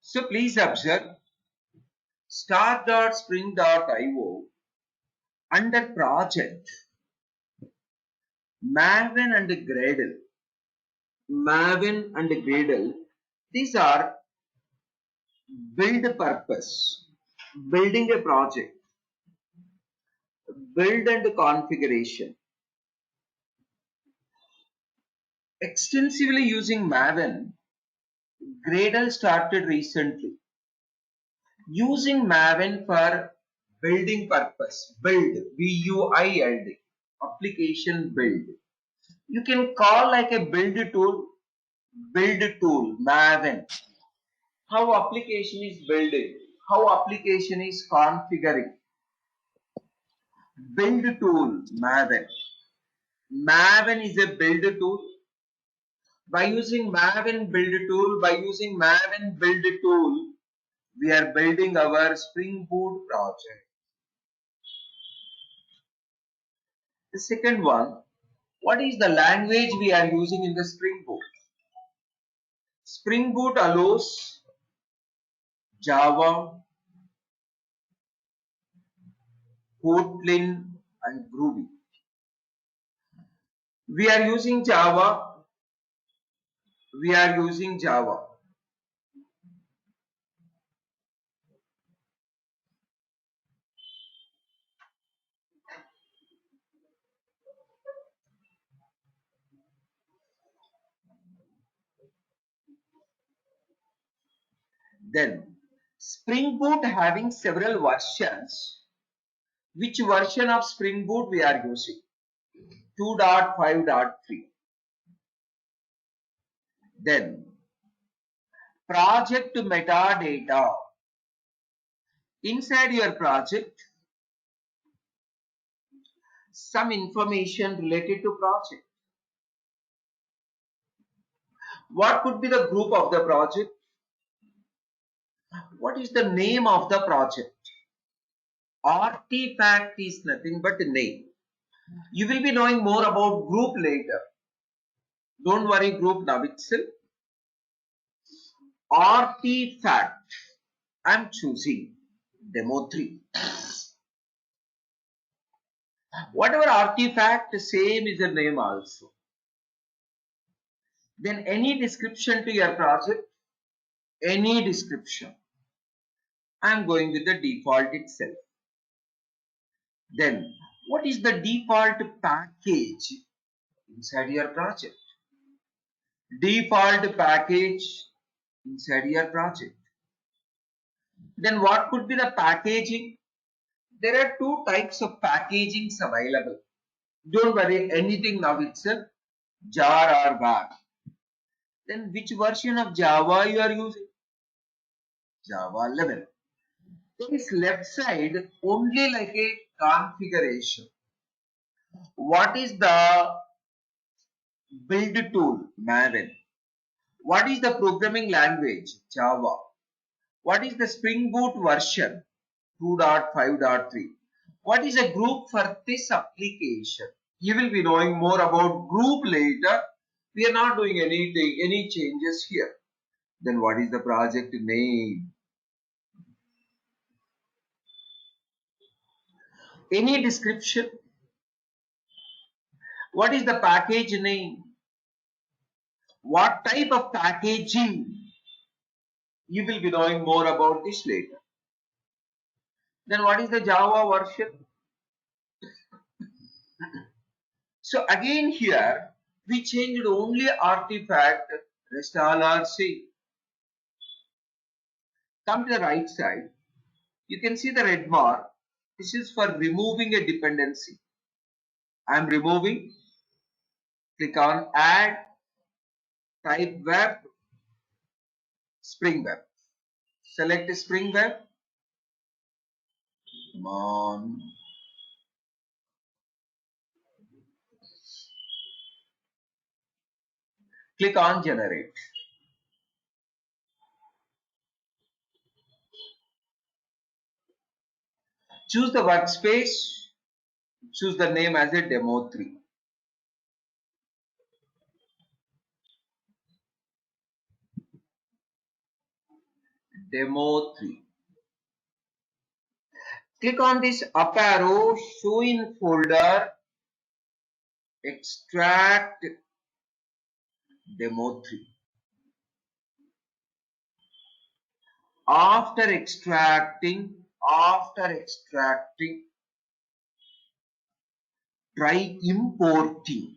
So please observe start.spring.io under project Maven and Gradle. Maven and Gradle, these are build purpose, building a project, build and configuration. Extensively using Maven, Gradle started recently. Using Maven for building purpose, build, B-U-I-L-D, application build. You can call like a build tool, Maven. How application is building, how application is configuring. Build tool, Maven. Maven is a build tool. By using Maven build tool, we are building our Spring Boot project. The second one, what is the language we are using in the Spring Boot? Spring Boot allows Java, Kotlin and Groovy. We are using Java. Then Spring Boot having several versions. Which version of Spring Boot we are using? 2.5.3. Then project metadata. Inside your project, some information related to project. What could be the group of the project? What is the name of the project? Artifact is nothing but a name. You will be knowing more about group later. Don't worry, group now itself. Artifact. I'm choosing demo 3. Whatever artifact, same is the name also. Then any description to your project, any description. I'm going with the default itself. Then what is the default package inside your project? Default package inside your project. Then what could be the packaging? There are two types of packagings available. Don't worry, anything now itself, jar or var. Then which version of Java you are using? Java 11. There is left side only like a configuration. What is the build tool? Maven. What is the programming language? Java. What is the Spring Boot version? 2.5.3. What is a group for this application? You will be knowing more about group later. We are not doing any changes here. Then what is the project name? Any description? What is the package name? What type of packaging? You will be knowing more about this later. Then what is the Java version? So again here we changed only artifact, rest all are same. Come to the right side, you can see the red mark. This is for removing a dependency. I am removing. Click on add, type web, Spring Web. Select Spring Web. Come on. Click on generate. Choose the workspace. Choose the name as a demo 3. demo 3. Click on this up arrow, show in folder, extract demo 3. After extracting, try importing.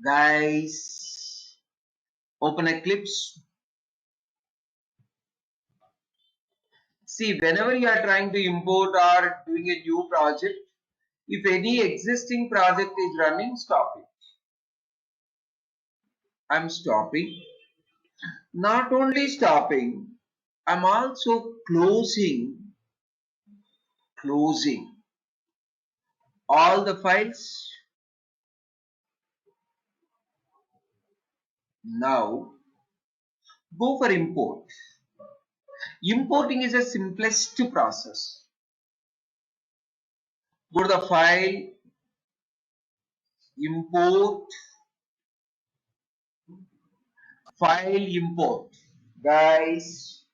Guys, open Eclipse. See, whenever you are trying to import or doing a new project, if any existing project is running, stop it. I'm stopping. Not only stopping, I'm also closing all the files. Now go for import. Importing is the simplest process. Go to the file, import, file, import. Guys,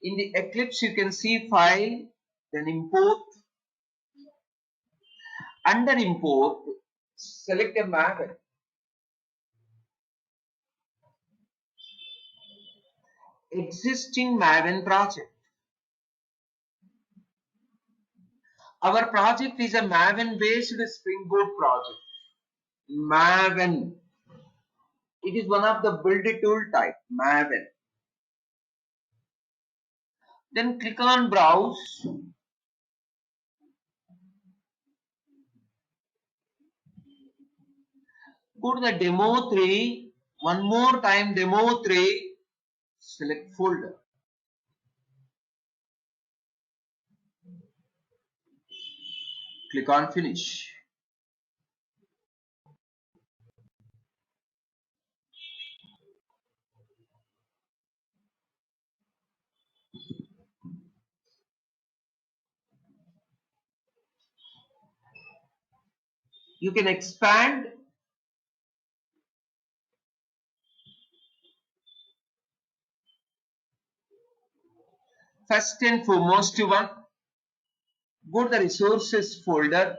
in the Eclipse you can see file, then import. Under import, select a Maven. Existing Maven project. Our project is a Maven based Spring Boot project. Maven. It is one of the build tool type, Maven. Then click on browse. Go to the demo 3. One more time, demo 3. Select folder. Click on finish. You can expand. First and foremost one, go to the resources folder,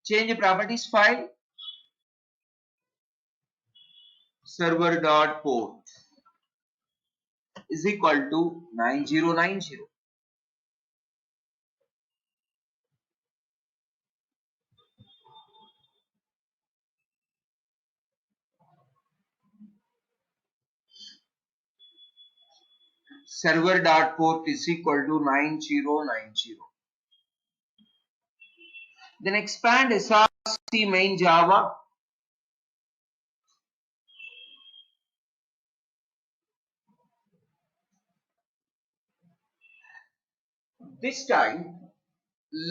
change the properties file, server.port is equal to 9090. Server.port is equal to 9090. Then expand src main Java. This time,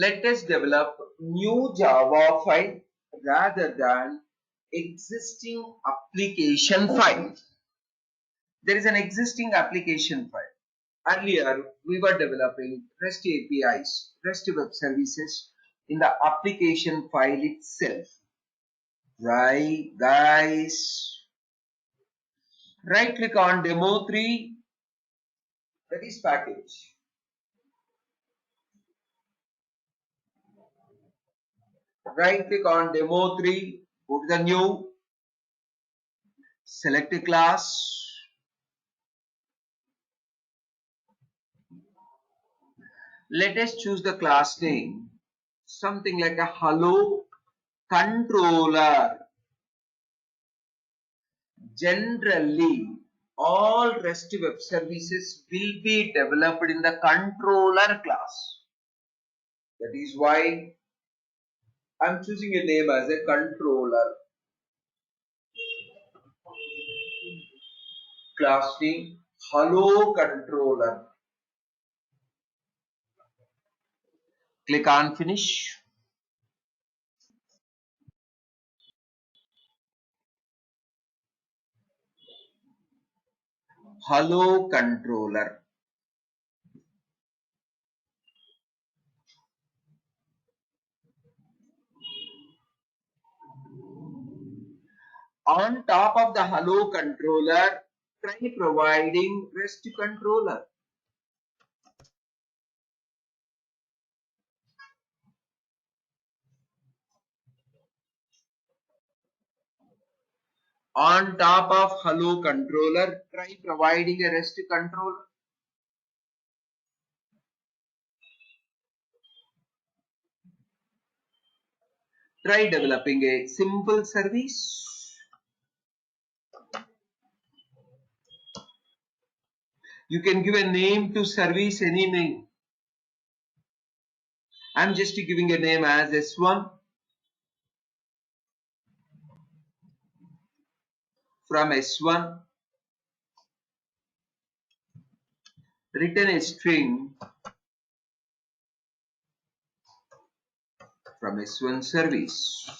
let us develop new Java file rather than existing application file. There is an existing application file. Earlier, we were developing REST APIs, REST web services in the application file itself. Right, guys? Right click on demo 3, that is package. Right click on demo 3, go to the new, select a class. Let us choose the class name, something like a hello controller. Generally, all REST web services will be developed in the controller class. That is why I'm choosing a name as a controller. Class name hello controller. Click on finish. Hello controller. On top of the hello controller, Try providing REST controller. On top of hello controller, try providing a REST controller. Try developing a simple service. You can give a name to service, any name. I'm just giving a name as S1. From S1, return a string from S1 service.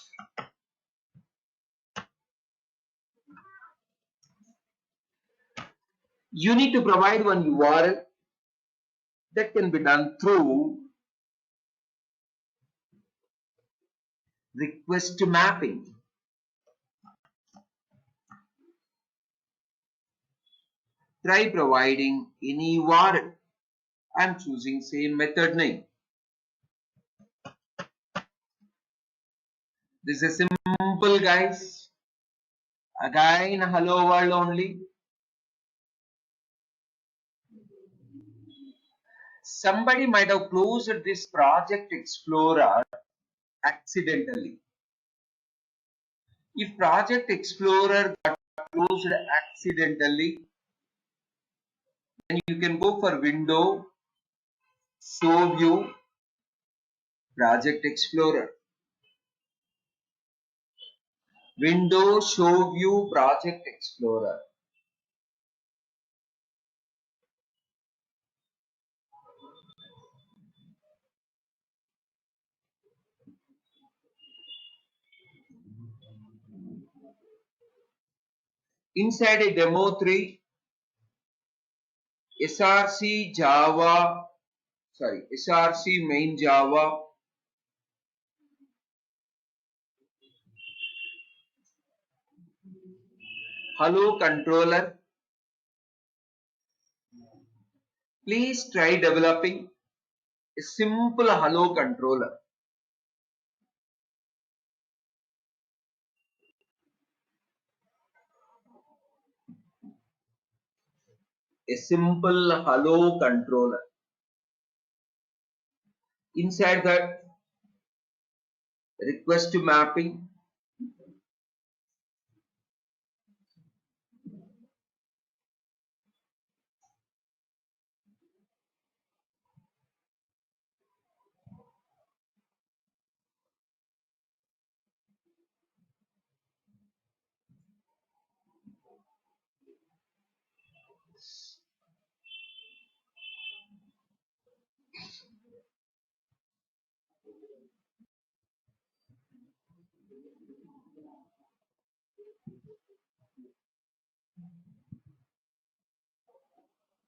You need to provide one URL that can be done through request mapping. Try providing any URL. I'm choosing same method name. This is simple, guys. Again, hello world only. Somebody might have closed this Project Explorer accidentally. If Project Explorer got closed accidentally, then you can go for Window, Show View, Project Explorer. Window, Show View, Project Explorer. Inside a demo 3, SRC Java, SRC main Java, hello controller. Please try developing a simple hello controller. A simple hello controller. Inside that, request mapping.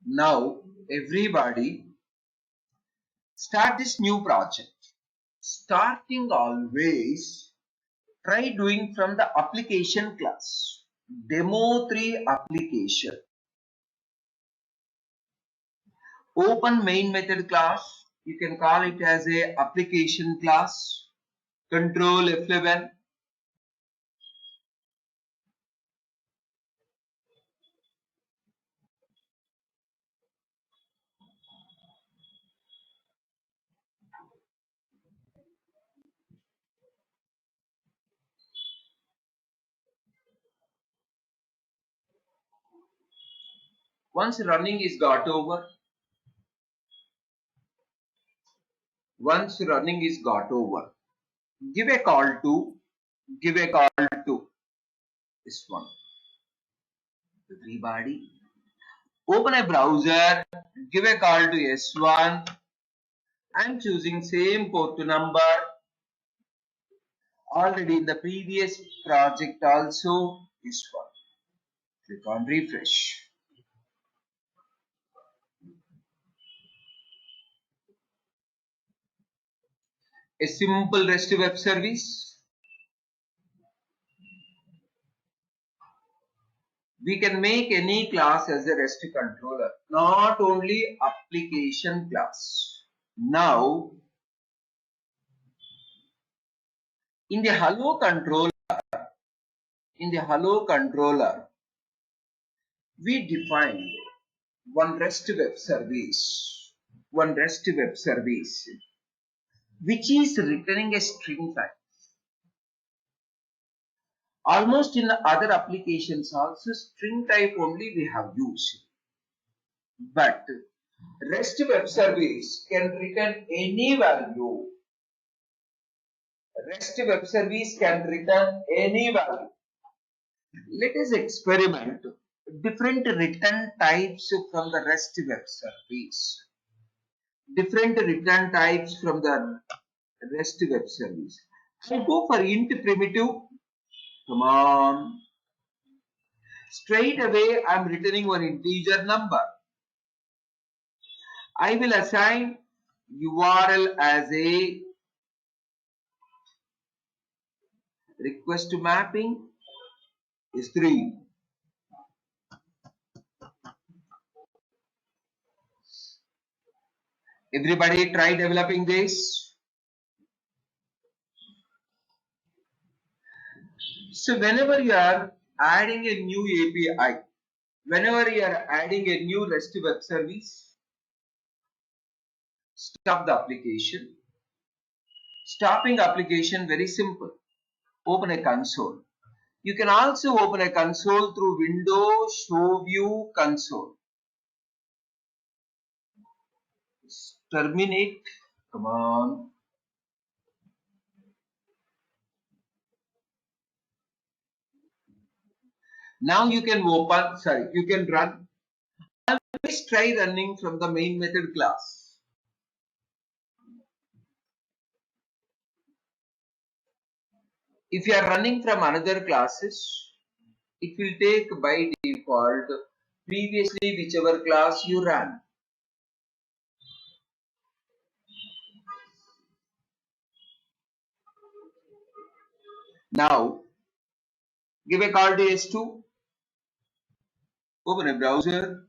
Now, everybody start this new project. Starting always, try doing from the application class. Demo 3 application. Open main method class. You can call it as a application class. Control F11. Once running is got over, give a call to this one. Everybody, open a browser, give a call to S1. I'm choosing same port number already in the previous project also this one. Click on refresh. A simple REST web service. We can make any class as a REST controller, not only application class. Now, in the Hello controller, we defined one REST web service, which is returning a string type. Almost in other applications also string type only we have used. But REST web service can return any value. REST web service can return any value. Let us experiment different return types from the REST web service. Different return types from the REST web service. I'll go for int primitive. Come on. Straight away, I'm returning one integer number. I will assign URL as a request mapping is 3. Everybody try developing this. So whenever you are adding a new API, whenever you are adding a new REST web service, stop the application. Stopping application very simple. Open a console. You can also open a console through Windows Show View Console. Terminate. Come on. Now you can you can run. Always try running from the main method class. If you are running from another classes, it will take by default previously whichever class you ran. Now, give a call to S2, open a browser.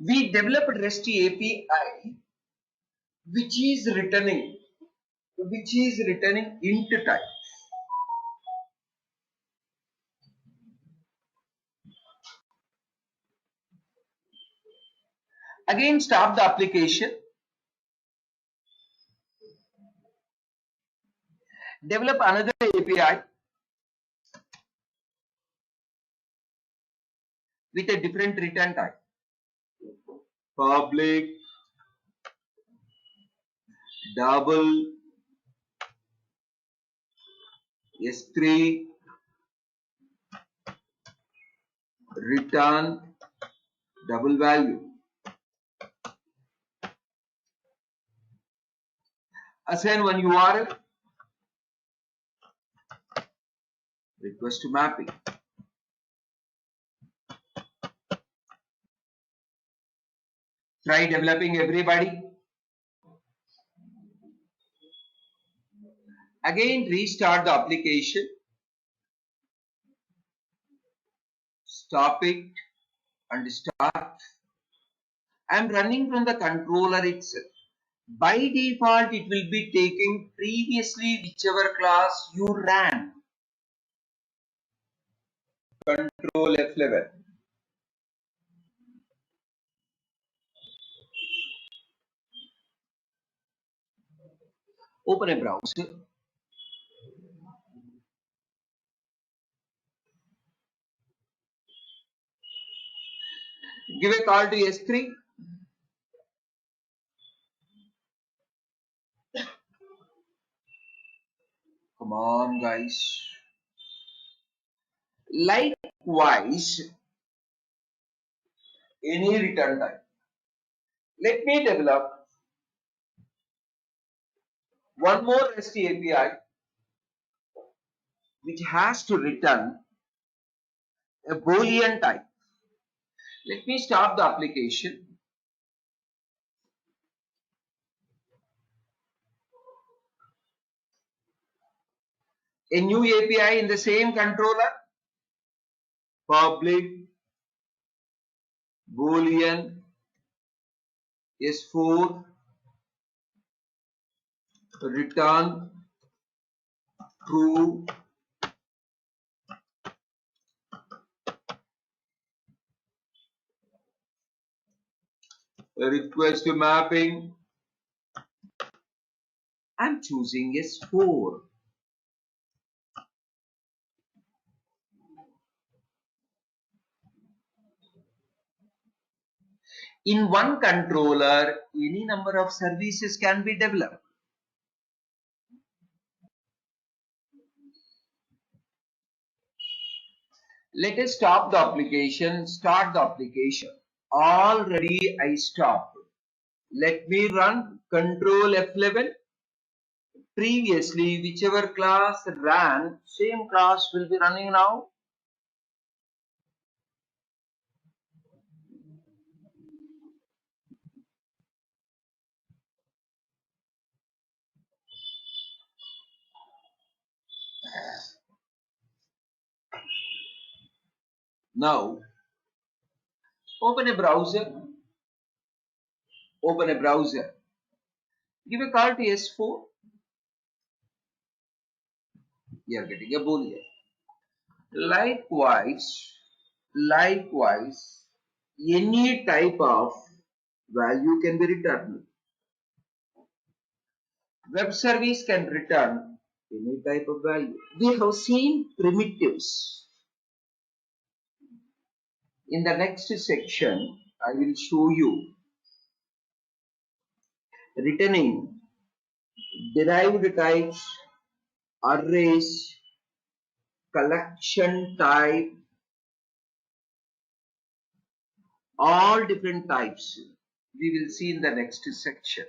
We developed REST API which is returning int type. Again, stop the application. Develop another API with a different return type. Public double S3 return double value. Assign one URL, request mapping. Try developing everybody. Again, restart the application. Stop it and start. I am running from the controller itself. By default, it will be taking previously whichever class you ran. Control F11. Open a browser. Give a call to S3. Come on, guys. Likewise, any return type. Let me develop one more REST API which has to return a Boolean type. Let me stop the application. a new API in the same controller, public boolean S4 return true request mapping. I'm choosing S4. In one controller, any number of services can be developed. Let us stop the application, start the application. Already I stopped. Let me run Control F11. Previously, whichever class ran, same class will be running now. Now, open a browser. Open a browser. Give a call to S4. You are getting a boolean. Likewise, any type of value can be returned. Web service can return any type of value. We have seen primitives. In the next section, I will show you returning derived types, arrays, collection type, all different types. We will see in the next section.